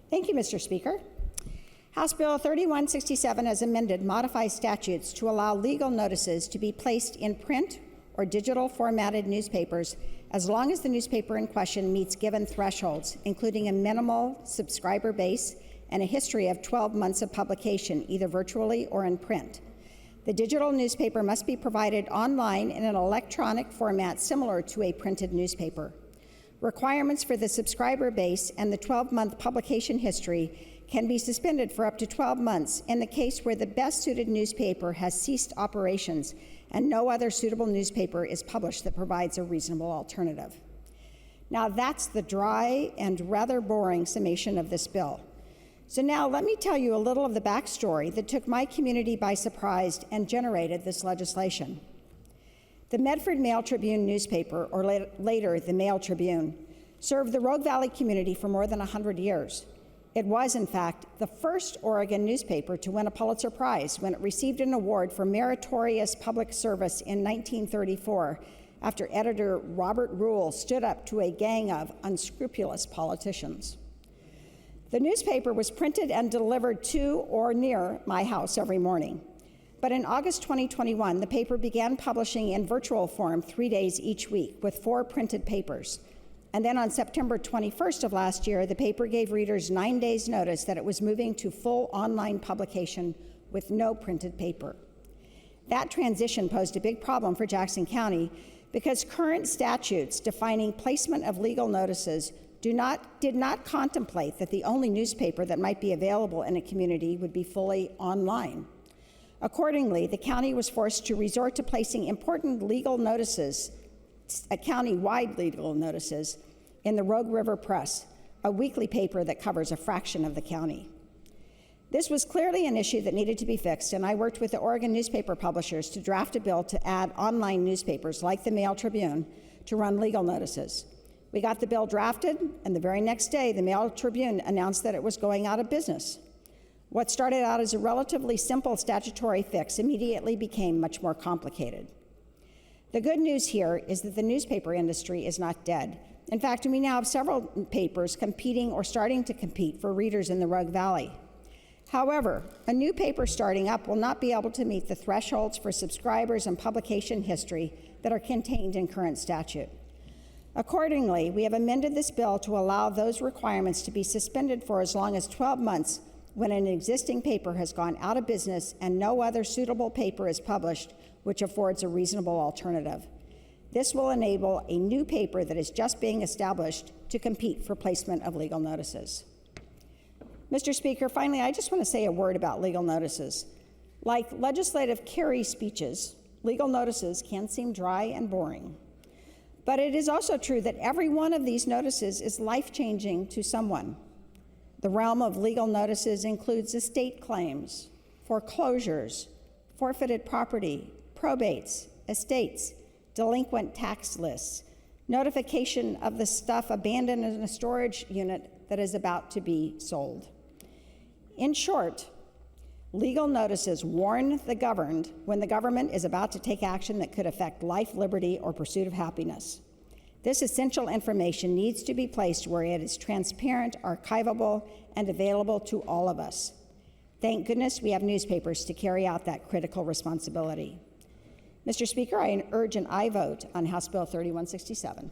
Thank you, Mr. Speaker. House Bill 3167, as amended, modifies statutes to allow legal notices to be placed in print or digital formatted newspapers as long as the newspaper in question meets given thresholds, including a minimal subscriber base and a history of 12 months of publication, either virtually or in print. The digital newspaper must be provided online in an electronic format similar to a printed newspaper. Requirements for the subscriber base and the 12-month publication history can be suspended for up to 12 months in the case where the best-suited newspaper has ceased operations and no other suitable newspaper is published that provides a reasonable alternative. Now, that's the dry and rather boring summation of this bill. So now let me tell you a little of the backstory that took my community by surprise and generated this legislation. The Medford Mail Tribune newspaper, or later the Mail Tribune, served the Rogue Valley community for more than 100 years. It was, in fact, the first Oregon newspaper to win a Pulitzer Prize when it received an award for meritorious public service in 1934 after editor Robert Rule stood up to a gang of unscrupulous politicians. The newspaper was printed and delivered to or near my house every morning. But in August 2021, the paper began publishing in virtual form 3 days each week with 4 printed papers. And then on September 21st of last year, the paper gave readers 9 days' notice that it was moving to full online publication with no printed paper. That transition posed a big problem for Jackson County because current statutes defining placement of legal notices did not contemplate that the only newspaper that might be available in a community would be fully online. Accordingly, the county was forced to resort to placing important legal notices, county-wide legal notices, in the Rogue River Press, a weekly paper that covers a fraction of the county. This was clearly an issue that needed to be fixed, and I worked with the Oregon newspaper publishers to draft a bill to add online newspapers like the Mail Tribune to run legal notices. We got the bill drafted, and the very next day, the Mail Tribune announced that it was going out of business. What started out as a relatively simple statutory fix immediately became much more complicated. The good news here is that the newspaper industry is not dead. In fact, we now have several papers competing or starting to compete for readers in the Rogue Valley. However, a new paper starting up will not be able to meet the thresholds for subscribers and publication history that are contained in current statute. Accordingly, we have amended this bill to allow those requirements to be suspended for as long as 12 months when an existing paper has gone out of business and no other suitable paper is published, which affords a reasonable alternative. This will enable a new paper that is just being established to compete for placement of legal notices. Mr. Speaker, finally, I just want to say a word about legal notices. Like legislative carry speeches, legal notices can seem dry and boring. But it is also true that every one of these notices is life-changing to someone. The realm of legal notices includes estate claims, foreclosures, forfeited property, probates, estates, delinquent tax lists, notification of the stuff abandoned in a storage unit that is about to be sold. In short, legal notices warn the governed when the government is about to take action that could affect life, liberty, or pursuit of happiness. This essential information needs to be placed where it is transparent, archivable, and available to all of us. Thank goodness we have newspapers to carry out that critical responsibility. Mr. Speaker, I urge an aye vote on House Bill 3167.